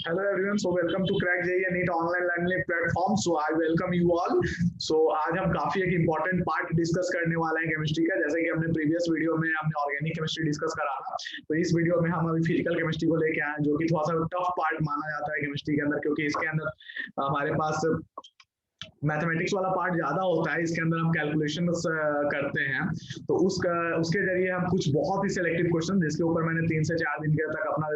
Hello everyone, so welcome to Crack JEE and NEET online learning platform. So I welcome you all. So आज हम काफी एक important part discuss करने वाले हैं केमिस्ट्री का। जैसे कि हमने प्रीवियस वीडियो में हमने ऑर्गेनिक केमिस्ट्री डिस्कस करा था, तो इस वीडियो में हम अभी फिजिकल केमिस्ट्री को लेके आए हैं, जो कि थोड़ा सा टफ पार्ट माना जाता है केमिस्ट्री के अंदर, क्योंकि इसके अंदर हमारे पास मैथमेटिक्स वाला पार्ट ज्यादा होता है। इसके अंदर हम कैलकुलेशन करते हैं, तो उसके जरिए हम कुछ बहुत ही सिलेक्टिव क्वेश्चन, जिसके ऊपर मैंने 3 से 4 दिन के तक अपना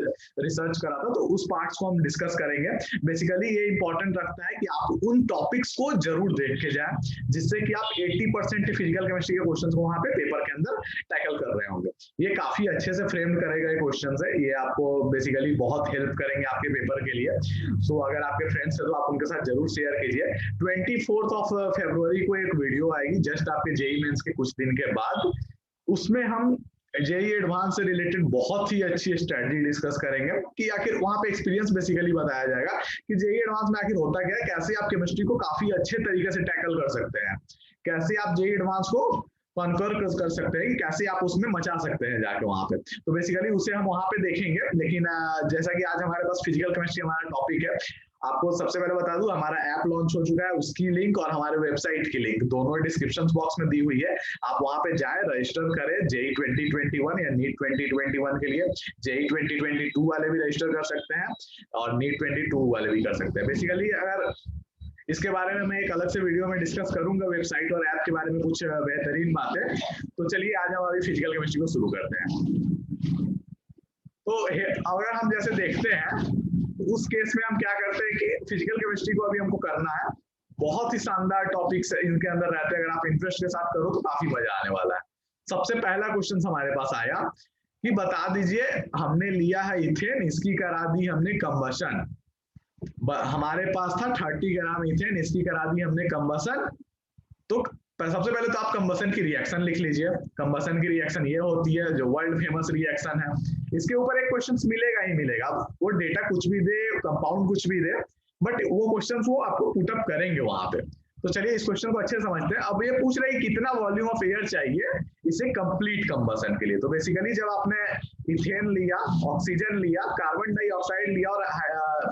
रिसर्च करा था, तो उस पार्ट्स को हम डिस्कस करेंगे। बेसिकली ये इंपॉर्टेंट रखता है कि आप उन टॉपिक्स को जरूर देख के जाएं, जिससे कि आप 80% फिजिकल केमिस्ट्री के क्वेश्चन को वहां पे पेपर के अंदर टैकल कर रहे होंगे। ये काफी अच्छे से फ्रेम करेगा ये क्वेश्चन है, ये आपको बेसिकली बहुत हेल्प करेंगे आपके पेपर के लिए। सो अगर आपके फ्रेंड्स है तो आप उनके साथ जरूर शेयर कीजिए। 24 फरवरी को एक वीडियो आएगी जस्ट आपके जेई मेंस के कुछ दिन के बाद, उसमें हम जेई एडवांस से रिलेटेड बहुत ही अच्छी स्ट्रेटजी डिस्कस करेंगे कि आखिर वहां पे एक्सपीरियंस बेसिकली बताया जाएगा कि जेई एडवांस में आखिर होता क्या है, कैसे आप केमिस्ट्री को काफी अच्छे तरीके से टैकल कर सकते हैं, कैसे आप जेई एडवांस को कॉन्कर कर सकते हैं, कैसे आप उसमें मचा सकते हैं जाके वहां पे। तो बेसिकली उसे हम वहां पे देखेंगे। लेकिन जैसा कि आज हमारे पास फिजिकल केमिस्ट्री हमारा टॉपिक है, आपको सबसे पहले बता दूं हमारा ऐप लॉन्च हो चुका है, उसकी लिंक और हमारे वेबसाइट की लिंक दोनों डिस्क्रिप्शन बॉक्स में दी हुई है। आप वहां पे जाएं, रजिस्टर करें जेई 2021 या नीट 2021 के लिए। जेई 2022 वाले भी रजिस्टर कर सकते हैं और नीट 22 वाले भी कर सकते हैं। बेसिकली अगर इसके बारे में मैं एक अलग से वीडियो में डिस्कस करूंगा, वेबसाइट और ऐप के बारे में कुछ बेहतरीन बातें। तो चलिए आज हम अभी फिजिकल केमिस्ट्री को शुरू करते हैं। तो अगर हम जैसे देखते हैं, उस केस में हम क्या करते हैं कि फिजिकल केमिस्ट्री को अभी हमको करना है। बहुत ही शानदार टॉपिक्स इनके अंदर रहते हैं, अगर आप इंटरेस्ट के साथ करो तो काफी मजा आने वाला है। सबसे पहला क्वेश्चन हमारे पास आया कि बता दीजिए, हमने लिया है इथेन, इसकी करा दी हमने कंबशन। हमारे पास था 30 ग्राम इथेन, इसकी करा दी हमने कंबशन। तो सबसे पहले तो आप कंबशन की रिएक्शन लिख लीजिए। कंबशन की रिएक्शन ये होती है, जो वर्ल्ड फेमस रिएक्शन है। इसके ऊपर एक क्वेश्चन मिलेगा ही मिलेगा, वो डेटा कुछ भी दे, कंपाउंड कुछ भी दे, बट वो क्वेश्चन वो आपको पुटअप करेंगे वहां पे। तो चलिए इस क्वेश्चन को अच्छे समझते हैं। अब ये पूछ रहे हैं कितना वॉल्यूम ऑफ एयर चाहिए इसे कंप्लीट कंबशन के लिए। तो बेसिकली जब आपने इथेन लिया, ऑक्सीजन लिया, कार्बन डाइऑक्साइड लिया और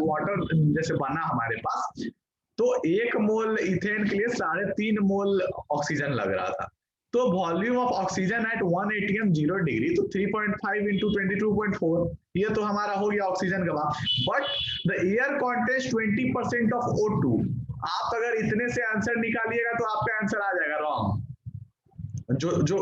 वाटर जैसे बना हमारे पास, तो 1 मोल इथेन के लिए 3.5 मोल ऑक्सीजन लग रहा था। तो volume of oxygen at 1 atm 0 degree, तो 3.5 इंटू 22.4, ये तो हमारा हो गया ऑक्सीजन का बात। But the air contains 20% of O2। आप अगर इतने से आंसर निकालिएगा तो आपका आंसर आ जाएगा रॉन्ग।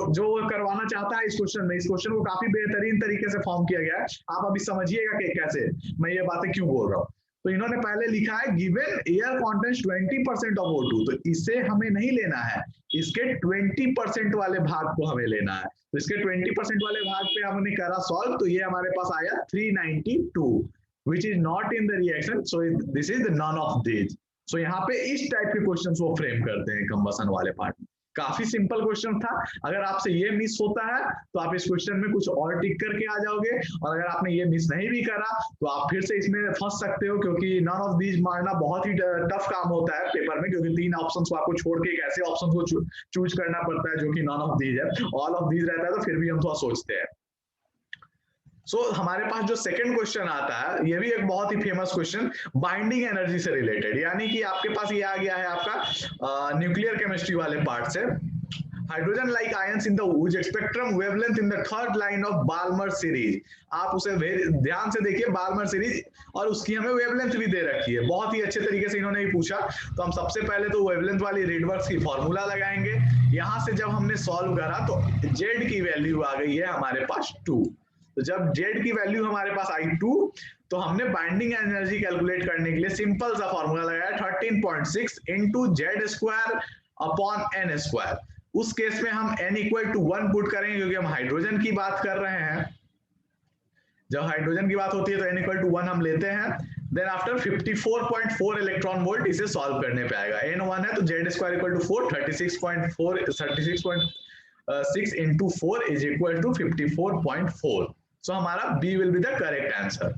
जो करवाना चाहता है इस क्वेश्चन में, इस क्वेश्चन को काफी बेहतरीन तरीके से फॉर्म किया गया है। आप अभी समझिएगा कि कैसे मैं ये बातें क्यों बोल रहा हूँ। तो इन्होंने पहले लिखा है given air contains 20% of O2, तो इसे हमें नहीं लेना है, इसके 20% वाले भाग को हमें लेना है। तो इसके 20% वाले भाग पे हमने करा सॉल्व, तो ये हमारे पास आया 392, which is not in the reaction, so this is the none of these। सो यहाँ पे इस टाइप के क्वेश्चन वो फ्रेम करते हैं कंबशन वाले पार्ट में। काफी सिंपल क्वेश्चन था। अगर आपसे ये मिस होता है तो आप इस क्वेश्चन में कुछ और टिक करके आ जाओगे, और अगर आपने ये मिस नहीं भी करा तो आप फिर से इसमें फंस सकते हो, क्योंकि नन ऑफ दीज मारना बहुत ही टफ काम होता है पेपर में, क्योंकि 3 ऑप्शन को आपको छोड़ के एक ऐसे ऑप्शन को चूज करना पड़ता है जो कि नन ऑफ दीज है। ऑल ऑफ दीज रहता है तो फिर भी हम थोड़ा सोचते हैं। सो हमारे पास जो सेकंड क्वेश्चन आता है, ये भी एक बहुत ही फेमस क्वेश्चन, बाइंडिंग एनर्जी से रिलेटेड। यानी कि आपके पास ये आ गया है आपका न्यूक्लियर केमिस्ट्री वाले पार्ट से। Hydrogen like ions in the wood spectrum wavelength in the third line of Balmer series. आप उसे ध्यान से देखिए, बाल्मर सीरीज, और उसकी हमें वेवलेंथ भी दे रखी है। बहुत ही अच्छे तरीके से इन्होंने भी पूछा। तो हम सबसे पहले तो वेवलेंथ वाली रीडवर्क्स की फॉर्मूला लगाएंगे। यहां से जब हमने सॉल्व करा तो जेड की वैल्यू आ गई है हमारे पास 2। तो जब Z की वैल्यू हमारे पास आई 2, तो हमने बाइंडिंग एनर्जी कैलकुलेट करने के लिए सिंपल सा फॉर्मूला लगाया 13.6 into Z square upon N square. उस केस में हम n इक्वल टू 1 पुट करेंगे, क्योंकि हम हाइड्रोजन की बात कर रहे हैं। जब हाइड्रोजन की बात होती है तो n इक्वल टू 1 हम लेते हैं। देन आफ्टर 54.4 इलेक्ट्रॉन वोल्ट इसे सॉल्व करने पे आएगा। n 1 है तो Z square equal to 4, 36.6 into 4 is equal to 54.4। So हमारा B will be the correct answer.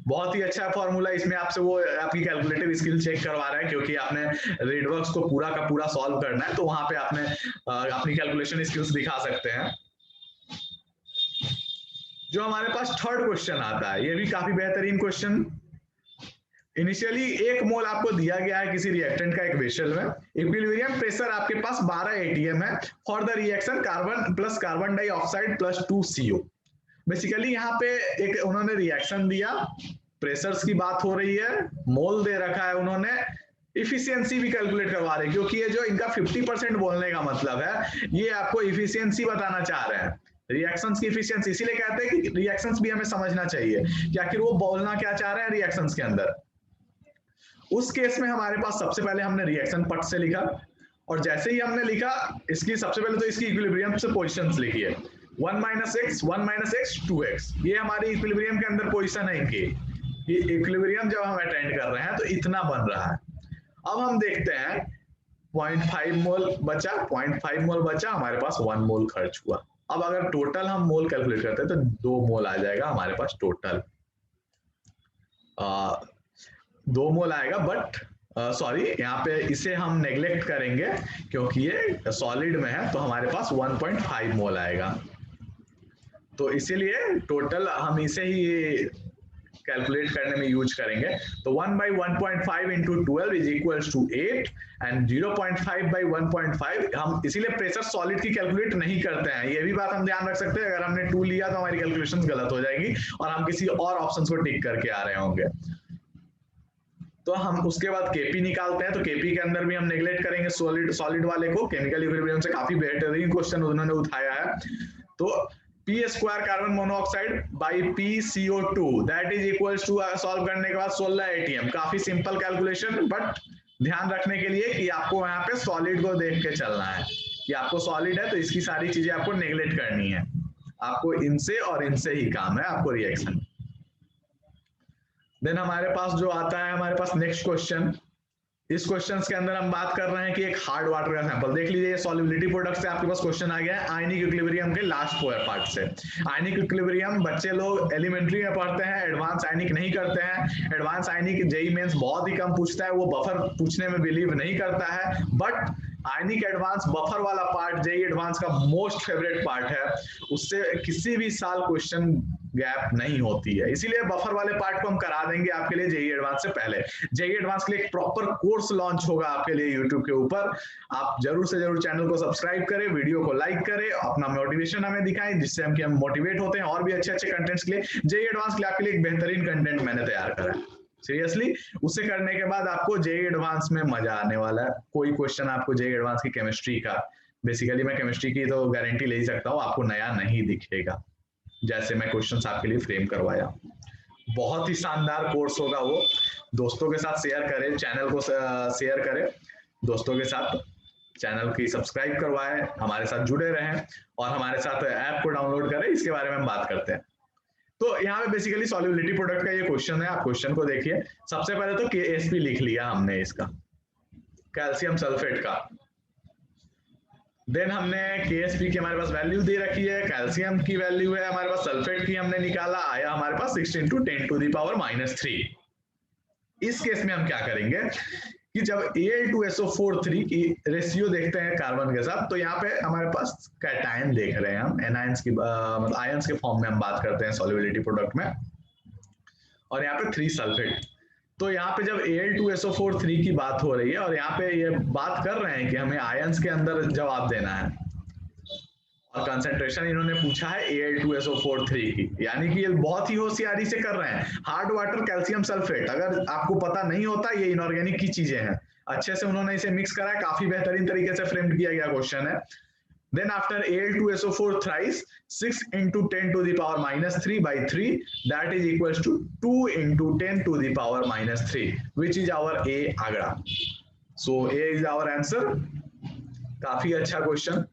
बहुत ही अच्छा फॉर्मूला, इसमें आपसे वो आपकी कैलकुलेटिव स्किल चेक करवा रहा है, क्योंकि आपने रीडवर्क्स को पूरा का पूरा सॉल्व करना है, तो वहां पे आपने अपनी कैलकुलेशन स्किल्स दिखा सकते हैं। जो हमारे पास थर्ड क्वेश्चन आता है, ये भी काफी बेहतरीन क्वेश्चन। इनिशियली 1 मोल आपको दिया गया है किसी रिएक्टेंट का इक्वेशन में, इक्विलिब्रियम प्रेशर आपके पास 12 atm है for the reaction carbon plus carbon dioxide plus 2 CO। Basically यहाँ पे एक उन्होंने रिएक्शन दिया, प्रेशर्स की बात हो रही है, मोल दे रखा है उन्होंने, इफिशियंसी भी कैलकुलेट करवा रहे हैं, क्योंकि ये जो इनका 50% बोलने का मतलब है, ये आपको इफिशियंसी बताना चाह रहे हैं, रिएक्शंस की इफिशियंसी। इसीलिए कहते हैं कि रिएक्शंस भी हमें समझना चाहिए कि आखिर वो बोलना क्या चाह रहे हैं रिएक्शंस के अंदर। उस केस में हमारे पास सबसे पहले हमने रिएक्शन पट से लिखा, और जैसे ही हमने लिखा इसकी सबसे पहले तो इसकी इक्विलिब्रियम से पोजीशंस लिखी है, 1 - x 1 - x 2x, ये हमारी इक्विलिब्रियम के अंदर पोजीशन है इनकी। ये इक्विलिब्रियम जब हम अटेंड कर रहे हैं तो इतना बन रहा है। अब हम देखते हैं 0.5 मोल बचा, 0.5 मोल बचा, हमारे पास 1 मोल खर्च हुआ। अब अगर टोटल हम मोल कैलकुलेट करते हैं तो 2 मोल आ जाएगा हमारे पास टोटल, 2 मोल आएगा, बट सॉरी यहाँ पे इसे हम नेग्लेक्ट करेंगे क्योंकि ये सॉलिड में है, तो हमारे पास 1.5 मोल आएगा। तो इसीलिए टोटल हम इसे ही कैलकुलेट करने में यूज करेंगे। तो 1/1.5 into 12 is equals to 8 and 0.5/1.5 हम इसीलिए प्रेशर सॉलिड की कैलकुलेट नहीं करते हैं, ये भी बात हम ध्यान रख सकते हैं। अगर हमने 2 लिया तो हमारी कैलकुलेशन गलत हो जाएगी और हम किसी और ऑप्शन को टिक करके आ रहे होंगे। तो हम उसके बाद केपी निकालते हैं, तो केपी के अंदर भी हम नेग्लेक्ट करेंगे सॉलिड वाले को, केमिकल इक्विलिब्रियम से काफी बेहतरीन क्वेश्चन उन्होंने उठाया है। तो P square carbon monoxide by PCO2 that is equals to, solve करने के बाद 16 atm, काफी सिंपल कैलकुलेशन, बट ध्यान रखने के लिए कि आपको यहाँ पे सॉलिड को देख के चलना है कि आपको सॉलिड है तो इसकी सारी चीजें आपको नेग्लेक्ट करनी है, आपको इनसे और इनसे ही काम है आपको रिएक्शन। देन हमारे पास जो आता है हमारे पास नेक्स्ट क्वेश्चन, इस क्वेश्चन के अंदर हम बात कर रहे हैं कि एक हार्ड वाटर का सैंपल देख लीजिए, सॉल्युबिलिटी प्रोडक्ट से आपके पास क्वेश्चन आ गया है आयनिक इक्विलिब्रियम के लास्ट पार्ट से। आयनिक इक्विलिब्रियम बच्चे लोग एलिमेंट्री में पढ़ते हैं, एडवांस आयनिक नहीं करते हैं। एडवांस आयनिक जेईई मेंस बहुत ही कम पूछता है, वो बफर पूछने में बिलीव नहीं करता है, बट आयनिक एडवांस बफर वाला पार्ट जेईई एडवांस का मोस्ट फेवरेट पार्ट है, उससे किसी भी साल क्वेश्चन गैप नहीं होती है, इसीलिए बफर वाले पार्ट को हम करा देंगे आपके लिए जेईई एडवांस से पहले। जेईई एडवांस के लिए एक प्रॉपर कोर्स लॉन्च होगा आपके लिए यूट्यूब के ऊपर, आप जरूर से जरूर चैनल को सब्सक्राइब करें, वीडियो को लाइक करें, अपना मोटिवेशन हमें दिखाएं जिससे हम मोटिवेट होते हैं और भी अच्छे अच्छे कंटेंट्स के लिए। जेईई एडवांस के लिए आपके लिए एक बेहतरीन कंटेंट मैंने तैयार करा है, सीरियसली। उसे करने के बाद आपको जेईई एडवांस में मजा आने वाला है। कोई क्वेश्चन आपको जेईई एडवांस की केमिस्ट्री का, बेसिकली मैं केमिस्ट्री की तो गारंटी ले ही सकता हूँ, आपको नया नहीं दिखेगा, जैसे मैं क्वेश्चंस आपके लिए फ्रेम करवाया। बहुत ही शानदार कोर्स होगा वो, दोस्तों के साथ शेयर करें, चैनल को शेयर करें दोस्तों के साथ, चैनल की सब्सक्राइब करवाएं, हमारे साथ जुड़े रहें और हमारे साथ ऐप को डाउनलोड करें, इसके बारे में हम बात करते हैं। तो यहाँ पे बेसिकली सॉल्युबिलिटी प्रोडक्ट का ये क्वेश्चन है, आप क्वेश्चन को देखिए। सबसे पहले तो KSP लिख लिया हमने इसका, कैल्शियम सल्फेट का। देन हमने KSP की हमारे पास वैल्यू दे रखी है, कैल्शियम की वैल्यू है हमारे पास, सल्फेट की हमने निकाला, आया हमारे पास 6 × 10⁻³ इस केस में हम क्या करेंगे कि जब Al2SO4 की रेशियो देखते हैं कार्बन के साथ, तो यहाँ पे हमारे पास कैटायन देख रहे हैं हम, एनायंस की मतलब आयंस के फॉर्म में हम बात करते हैं सॉल्युबिलिटी प्रोडक्ट में, और यहाँ पे 3 सल्फेट। तो यहाँ पे जब Al2SO4 की बात हो रही है और यहाँ पे ये बात कर रहे हैं कि हमें आयंस के अंदर जवाब देना है, और कंसंट्रेशन इन्होंने पूछा है Al2SO4 की, यानी कि ये बहुत ही होशियारी से कर रहे हैं। हार्ड वाटर कैल्शियम सल्फेट, अगर आपको पता नहीं होता ये इनऑर्गेनिक की चीजें हैं, अच्छे से उन्होंने इसे मिक्स करा है, काफी बेहतरीन तरीके से फ्रेम किया गया क्वेश्चन है। Then after Al2SO4 thrice 6 × 10⁻³ that is equals to 2 × 10⁻³ which is our A Agra. So A is our answer। काफी अच्छा क्वेश्चन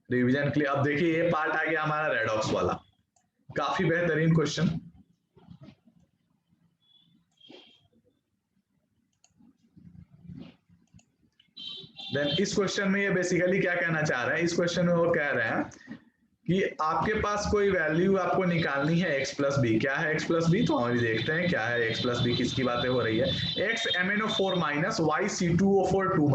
रिवीजन के लिए। अब देखिए ये पार्ट आ गया हमारा रेडॉक्स वाला, काफी बेहतरीन क्वेश्चन। देन इस क्वेश्चन में ये बेसिकली क्या कहना चाह रहे हैं, इस क्वेश्चन में वो कह रहे हैं कि आपके पास कोई वैल्यू आपको निकालनी है x + b। क्या है x + b, तो हम देखते हैं क्या है x + b, किसकी बातें हो रही है। x MnO4- y C2O4 2-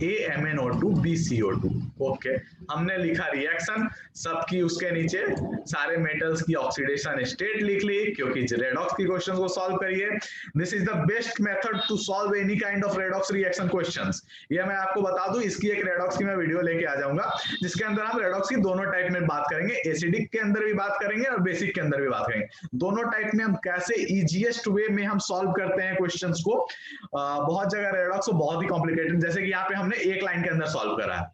a MnO2 b CO2। Okay हमने लिखा रिएक्शन, सबकी उसके नीचे सारे मेटल्स की ऑक्सीडेशन स्टेट लिख ली, क्योंकि रेडॉक्स की क्वेश्चंस को सॉल्व करिए। This is the best method to solve any kind of redox reaction questions. ये मैं आपको बता दूं, इसकी एक रेडॉक्स की मैं वीडियो लेके आ जाऊंगा, जिसके अंदर हम रेडॉक्स की दोनों टाइप में बात करेंगे, एसिडिक के अंदर भी बात करेंगे और बेसिक के अंदर भी बात करेंगे। दोनों टाइप में हम कैसे इजीएस्ट वे में हम सॉल्व करते हैं क्वेश्चंस को। बहुत जगह रेडॉक्स को बहुत ही कॉम्प्लिकेटेड, जैसे कि यहाँ पे हमने एक लाइन के अंदर सॉल्व करा है,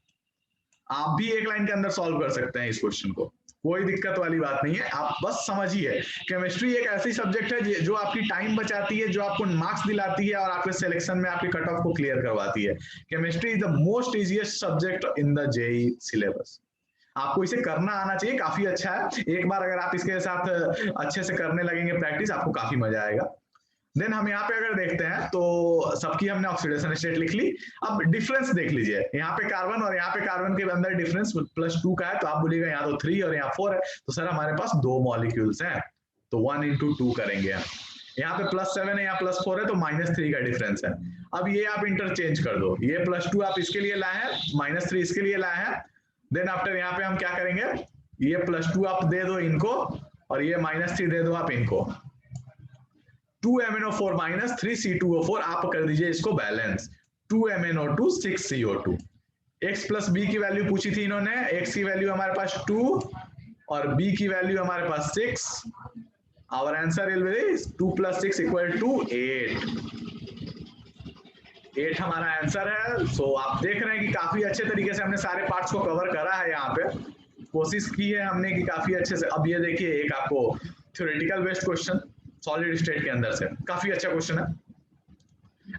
आप भी एक लाइन के अंदर सॉल्व कर सकते हैं इस क्वेश्चन को, कोई दिक्कत वाली बात नहीं है। आप बस समझिए, केमिस्ट्री एक ऐसी सब्जेक्ट है जो आपकी टाइम बचाती है, जो आपको मार्क्स दिलाती है और आपके सिलेक्शन में आपके कट ऑफ को क्लियर करवाती है। Chemistry is the most easiest subject in the JEE syllabus. आपको इसे करना आना चाहिए, काफी अच्छा है। एक बार अगर आप इसके साथ अच्छे से करने लगेंगे प्रैक्टिस, आपको काफी मजा आएगा। देन हम यहाँ पे अगर देखते हैं तो सबकी हमने ऑक्सीडेशन स्टेट लिख ली। अब डिफरेंस देख लीजिए, यहाँ पे कार्बन और यहाँ पे कार्बन के अंदर डिफरेंस +2 का है, तो आप बोलिएगा यहाँ तो 3 और यहाँ 4 है, तो सर हमारे पास 2 मॉलिक्यूल्स हैं, तो 1 into 2 करेंगे हम। यहाँ पे +7 है, यहाँ +4 है, तो -3 का डिफरेंस है। अब ये आप इंटरचेंज कर दो, ये +2 आप इसके लिए लाए हैं, -3 इसके लिए लाए हैं। देन आफ्टर यहाँ पे हम क्या करेंगे, ये +2 आप दे दो इनको और ये -3 दे दो आप इनको, 2MnO4 - 3C2O4 आप कर दीजिए इसको balance, 2MnO2 6CO2। x + b की वैल्यू पूछी थी इन्होंने, x की वैल्यू हमारे पास 2 और b की वैल्यू हमारे पास 6। Our answer is 2 + 6 = 8। 8 हमारा आंसर है। सो आप देख रहे हैं कि काफी अच्छे तरीके से हमने सारे पार्ट्स को कवर करा है, यहाँ पे कोशिश की है हमने कि काफी अच्छे से। अब ये देखिए एक आपको theoretical based question solid state के अंदर से, काफी अच्छा क्वेश्चन है।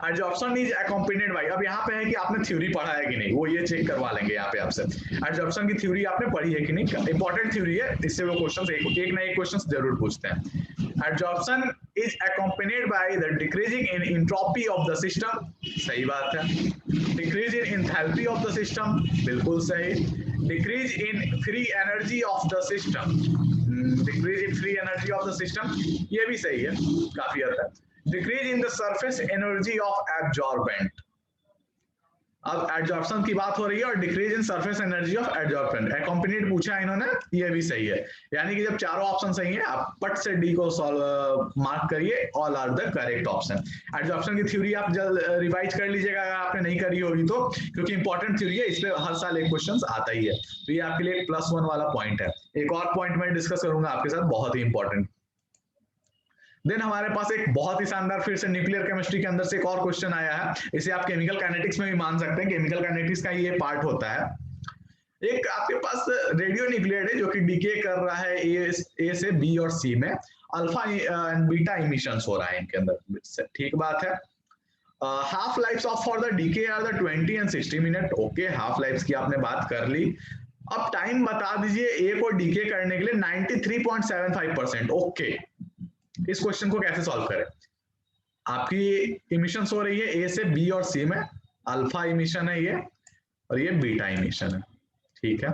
एडजॉर्प्शन इज अकम्पेनिड बाय, अब यहाँ पे है कि आपने थ्योरी पढ़ा है कि नहीं, वो ये चेक करवा लेंगे यहाँ पे आपसे, एडजॉर्प्शन की थ्योरी आपने पढ़ी है कि नहीं। इंपॉर्टेंट थ्योरी है, इससे वो क्वेश्चंस एक ना एक क्वेश्चंस जरूर पूछते हैं। Adsorption is accompanied by the decreasing in entropy of the system, सही बात है। Decrease in enthalpy of the system, बिल्कुल सही। Decrease in free energy of the system, decrease in free energy of the system, ये भी सही है काफी हद तक। Decrease in the surface energy of adsorbent, अब एडजॉर्प्शन की बात हो रही है और decrease in surface energy of adsorbent accompanied पूछा है इन्होंने, ये भी सही है। यानी कि जब चारों ऑप्शन सही है, आप पट से डी को मार्क करिए, all are the correct option. Adsorption की थ्योरी आप जल्द रिवाइज कर लीजिएगा अगर आपने नहीं करी होगी तो, क्योंकि इंपॉर्टेंट थ्योरी है, इस पे हर साल एक क्वेश्चन आता ही है, तो ये आपके लिए +1 वाला पॉइंट है। एक और पॉइंट मैं डिस्कस करूंगा आपके साथ, बहुत ही इंपॉर्टेंट। देन हमारे पास एक बहुत ही शानदार फिर से न्यूक्लियर केमिस्ट्री के अंदर से एक और क्वेश्चन आया है, इसे आप केमिकल काइनेटिक्स में भी मान सकते हैं, केमिकल काइनेटिक्स का ये पार्ट होता है। एक आपके पास रेडियो न्यूक्लियड है जो कि डीके कर रहा है ए से बी और सी में, अल्फा एंड बीटा इमिशंस हो रहा है इनके अंदर, ठीक बात है। Half life of for the decay are the 20 and 60 minute, okay half life की आपने बात कर ली। अब टाइम बता दीजिए ए को डीके करने के लिए 93.75%, ओके इस क्वेश्चन को कैसे सॉल्व करें। आपकी इमिशन हो रही है ए से बी और सी में, अल्फा इमिशन है ये और ये बीटा इमिशन है, ठीक है।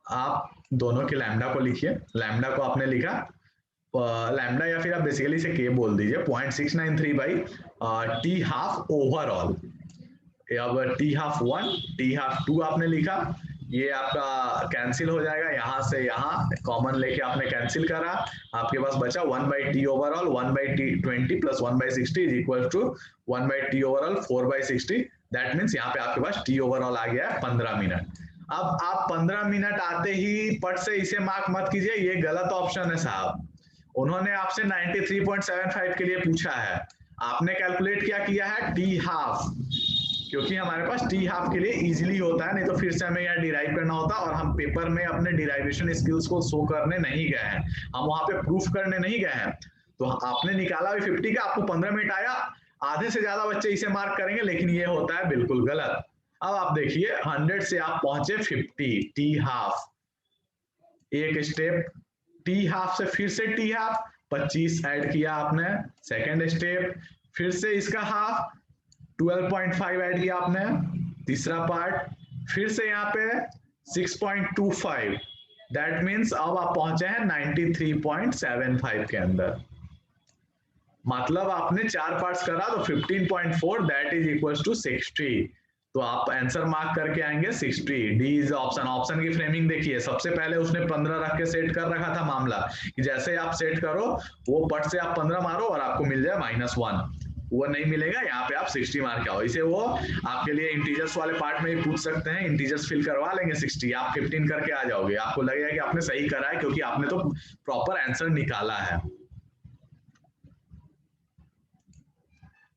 आप दोनों के लैम्डा को लिखिए, लैम्डा को आपने लिखा लैम्डा या फिर आप बेसिकली इसे के बोल दीजिए 0.693 टी हाफ ओवरऑल। अब टी हाफ 1 टी हाफ 2 आपने लिखा, ये आपका कैंसिल हो जाएगा, यहाँ से यहाँ कॉमन लेके आपने कैंसिल करा, आपके पास बचा 1/t overall, 1/t20 + 1/60 = 1/t overall 4/60। That means यहाँ पे आपके पास t ओवरऑल आ गया है 15 मिनट। अब आप 15 मिनट आते ही पट से इसे मार्क मत कीजिए, ये गलत ऑप्शन है साहब। उन्होंने आपसे 93.75 के लिए पूछा है, आपने कैलकुलेट क्या किया है टी हाफ, क्योंकि हमारे पास टी हाफ के लिए इजीली होता है, नहीं तो फिर से हमें यहाँ डिराइव करना होता, और हम पेपर में अपने डिराइवेशन स्किल्स को शो करने नहीं गए हैं, हम वहां पे प्रूफ करने नहीं गए हैं। तो आपने निकाला भी 50 का, आपको 15 मिनट आया, आधे से ज्यादा बच्चे इसे मार्क करेंगे, लेकिन ये होता है बिल्कुल गलत। अब आप देखिए 100 से आप पहुंचे 50 टी हाफ, एक स्टेप टी हाफ से फिर से टी हाफ 25 ऐड किया आपने, सेकेंड स्टेप फिर से इसका हाफ 12.5 ऐड किया आपने, तीसरा पार्ट फिर से यहाँ पे 6.25, दैट मीन्स अब आप पहुंचे हैं 93.75 के अंदर। मतलब आपने 4 पार्ट्स करा तो 15.4 दैट इज इक्वल्स टू 60। तो आप आंसर मार्क करके आएंगे 60। D is option. ऑप्शन की फ्रेमिंग देखिए, सबसे पहले उसने 15 रख के सेट कर रखा था मामला कि जैसे आप सेट करो वो पट से आप 15 मारो और आपको मिल जाए -1। वो नहीं मिलेगा, यहाँ पे आप 60 मार के आओ। इसे वो आपके लिए इंटीजर्स वाले पार्ट में ही पूछ सकते हैं, इंटीजर्स फिल करवा लेंगे 60, आप 15 करके आ जाओगे, आपको लगेगा कि आपने सही करा है क्योंकि आपने तो प्रॉपर आंसर निकाला है।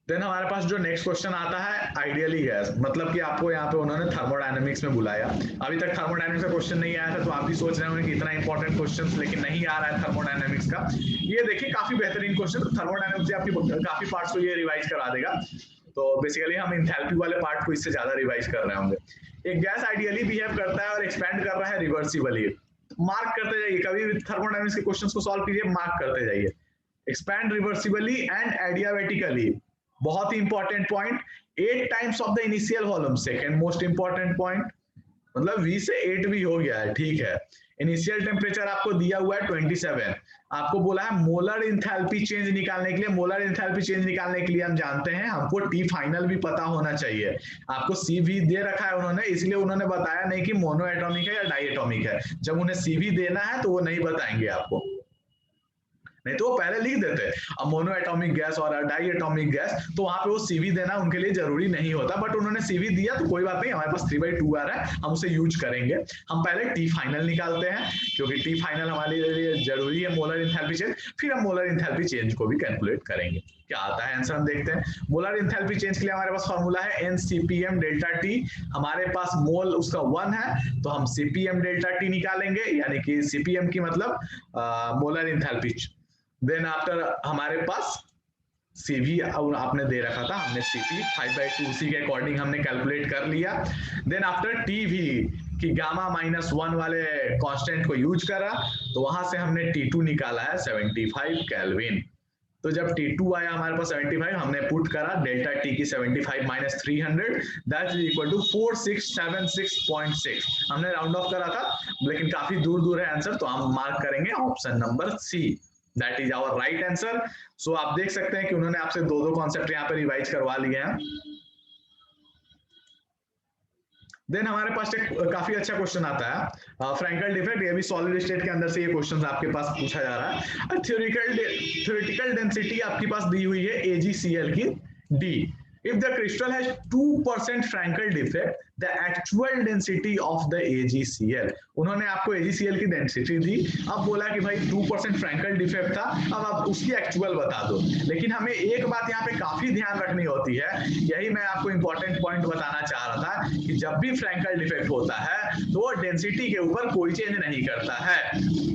देन हमारे पास जो नेक्स्ट क्वेश्चन आता है आइडियली गैस, मतलब कि आपको यहाँ पे उन्होंने थर्मोडायनेमिक्स में बुलाया। अभी तक थर्मोडायनेमिक्स का क्वेश्चन नहीं आया था, तो आप भी सोच रहे होंगे कि इतना इंपॉर्टेंट क्वेश्चन लेकिन नहीं आ रहा है थर्मोडायनेमिक्स का। ये देखिए काफी बेहतरीन क्वेश्चन, थर्मोडायनेमिक्स से आपकी काफी पार्ट्स को ये रिवाइज करा देगा। तो बेसिकली हम इंथैल्पी वाले पार्ट को इससे ज्यादा रिवाइज कर रहे होंगे। एक गैस आइडियली बिहेव करता है और एक्सपैंड कर रहा है रिवर्सिबली। मार्क करते जाइए, कभी भी थर्मोडायनेमिक्स के क्वेश्चंस को सॉल्व कीजिए, मार्क करते जाइए। एक्सपैंड रिवर्सिबली एंड एडियाबेटिकली, बहुत ही important point. 8 times of the initial volume, second most important point, मतलब V से 8 भी हो गया है, ठीक है। इनिशियल टेम्परेचर आपको दिया हुआ है 27, आपको बोला है मोलर इंथैल्पी चेंज निकालने के लिए। मोलर इंथैल्पी चेंज निकालने के लिए हम जानते हैं हमको T फाइनल भी पता होना चाहिए। आपको CV दे रखा है उन्होंने, इसलिए उन्होंने बताया नहीं कि मोनो एटॉमिक है या डाई एटॉमिक है। जब उन्हें CV देना है तो वो नहीं बताएंगे आपको, नहीं तो वो पहले लिख देते अब मोनो एटॉमिक गैस और डाई एटॉमिक गैस, तो वहां पे वो CV देना उनके लिए जरूरी नहीं होता, बट उन्होंने CV दिया तो कोई बात नहीं, हमारे पास 3/2 आ रहा है, हम उसे यूज करेंगे। हम पहले T फाइनल निकालते हैं क्योंकि T फाइनल हमारे लिए जरूरी है मोलर इंथैल्पी चेंज, फिर हम मोलर इंथैल्पी चेंज को भी कैलकुलेट करेंगे। क्या आता है आंसर हम देखते हैं। मोलर इंथैल्पी चेंज के लिए हमारे पास फॉर्मूला है NCPM डेल्टा T। हमारे पास मोल उसका 1 है तो हम CPM डेल्टा T निकालेंगे, यानी कि CPM की मतलब मोलर इंथैल्पी। देन आफ्टर हमारे पास CV आपने दे रखा था, हमने CP 5/2 उसी के अकॉर्डिंग हमने कैलकुलेट कर लिया। देन आफ्टर TV कि गामा -1 वाले कांस्टेंट को यूज करा, तो वहां से हमने T2 निकाला है 75 केल्विन। तो जब T2 आया हमारे पास 75, हमने पुट करा डेल्टा T की 75 - 300 दैट इज इक्वल टू 4676.6। हमने राउंड ऑफ करा था लेकिन काफी दूर दूर है आंसर, तो हम मार्क करेंगे option number C, that is our right answer. So आप देख सकते हैं कि उन्होंने आपसे दो कॉन्सेप्ट यहाँ पे रिवाइज करवा लिए हैं। देन हमारे पास एक काफी अच्छा क्वेश्चन आता है फ्रैंकल डिफेक्ट। ये भी सॉलिड स्टेट के अंदर से ये क्वेश्चन आपके पास पूछा जा रहा है। थ्योरेटिकल डेंसिटी आपके पास दी हुई है AgCl की D। If the crystal has 2% Frankel defect, the actual density of the AgCl, उन्होंने आपको AgCl की डेंसिटी दी, अब बोला कि भाई 2% Frankel डिफेक्ट था, अब आप उसकी एक्चुअल बता दो। लेकिन हमें एक बात यहाँ पे काफी ध्यान रखनी होती है, यही मैं आपको इंपॉर्टेंट पॉइंट बताना चाह रहा था कि जब भी Frankel डिफेक्ट होता है तो वो डेंसिटी के ऊपर कोई चेंज नहीं करता है।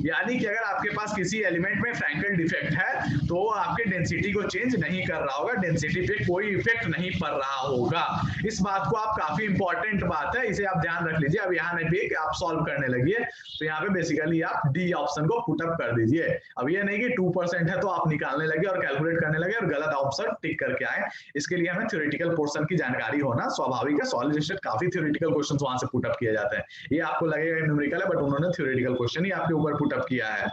यानी कि अगर आपके पास किसी एलिमेंट में Frankel डिफेक्ट है तो वो आपके डेंसिटी को चेंज नहीं कर रहा होगा, डेंसिटी पे कोई इफेक्ट नहीं पड़ रहा होगा। इस बात को आप काफी इंपॉर्टेंट बात है, इसे आप ध्यान रख लीजिए। अब यहाँ पे आप सॉल्व करने लगिए तो यहाँ पे बेसिकली आप D ऑप्शन को पुट अप कर दीजिए। अब ये नहीं कि 2% है तो आप निकालने लगे और कैलकुलेट करने लगे और गलत ऑप्शन टिक करके आए। इसके लिए हमें थ्योरेटिकल पोर्शन की जानकारी होना स्वाभाविक है। सॉलिड स्टेट काफी थ्योरेटिकल क्वेश्चन वहां से पुट अप किए जाते हैं। ये आपको लगेगा न्यूमेरिकल है बट उन्होंने थ्योरेटिकल क्वेश्चन ही आपके ऊपर पुट अप किया है।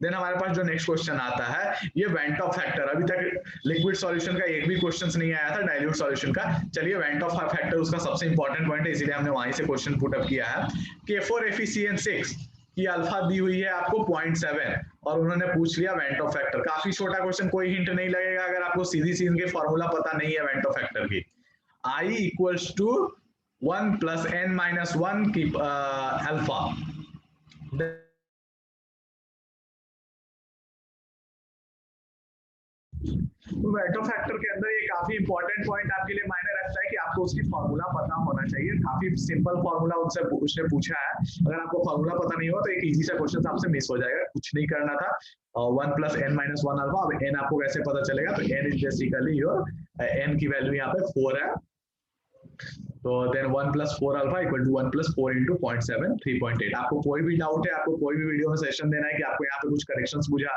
देन हमारे पास जो नेक्स्ट क्वेश्चन आता है ये वेंट ऑफ फैक्टर। अभी तक लिक्विड सॉल्यूशन का एक भी क्वेश्चन नहीं आया था डाइल्यूट सॉल्यूशन का। चलिए वेंट ऑफ फैक्टर उसका सबसे इंपॉर्टेंट पॉइंट है, इसीलिए हमने वहीं से क्वेश्चन पुट अप किया है। K4 FeCN6 की अल्फा दी हुई है आपको 0.7 और उन्होंने पूछ लिया वेंट ऑफ फैक्टर। काफी छोटा क्वेश्चन, कोई हिंट नहीं लगेगा अगर आपको सीधी सी इनके फॉर्मूला पता नहीं है वेंट ऑफ फैक्टर की। I इक्वल्स टू 1 + n-1 की अल्फा। तो वेट ऑफ फैक्टर के अंदर ये काफी इंपॉर्टेंट पॉइंट आपके लिए मायने रखता है कि आपको उसकी फॉर्मूला पता होना चाहिए। काफी सिंपल फॉर्मूला उसने पूछा है, अगर आपको फॉर्मूला पता नहीं हो तो एक इजी सा क्वेश्चन आपसे मिस हो जाएगा। कुछ नहीं करना था, 1 + n-1 अल्फा। अब n आपको कैसे पता चलेगा, तो n is basically your n की वैल्यू यहाँ पे 4 है, तो देन 1 + 4 अल्फा इक्वल टू 1 + 4 × 0.7 3.8। आपको कोई भी डाउट है, आपको कोई भी वीडियो में सजेशन देना है कि आपको यहाँ पे कुछ करेक्शंस बुझा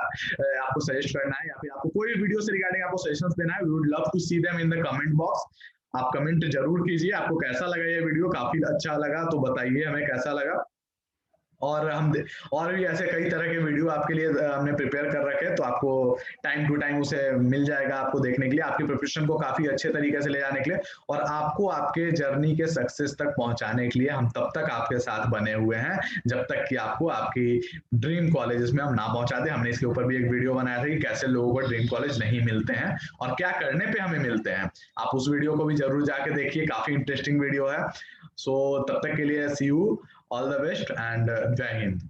आपको सजेस्ट करना है या फिर आपको कोई भी वीडियो से रिगार्डिंग आपको सजेशंस देना है, we would love to see them in the comment box. आप कमेंट जरूर कीजिए। आपको कैसा लगा ये वीडियो, काफी अच्छा लगा तो बताइए हमें कैसा लगा। और और भी ऐसे कई तरह के वीडियो आपके लिए हमने प्रिपेयर कर रखे हैं, तो आपको टाइम टू टाइम उसे मिल जाएगा आपको देखने के लिए, आपकी प्रिपरेशन को काफी अच्छे तरीके से ले जाने के लिए और आपको आपके जर्नी के सक्सेस तक पहुंचाने के लिए हम तब तक आपके साथ बने हुए हैं जब तक कि आपको आपकी ड्रीम कॉलेजेस में हम ना पहुंचा दें। हमने इसके ऊपर भी एक वीडियो बनाया था कि कैसे लोगों को ड्रीम कॉलेज नहीं मिलते हैं और क्या करने पे हमें मिलते हैं। आप उस वीडियो को भी जरूर जाके देखिए, काफी इंटरेस्टिंग वीडियो है। सो तब तक के लिए see you, all the best and जय हिंद।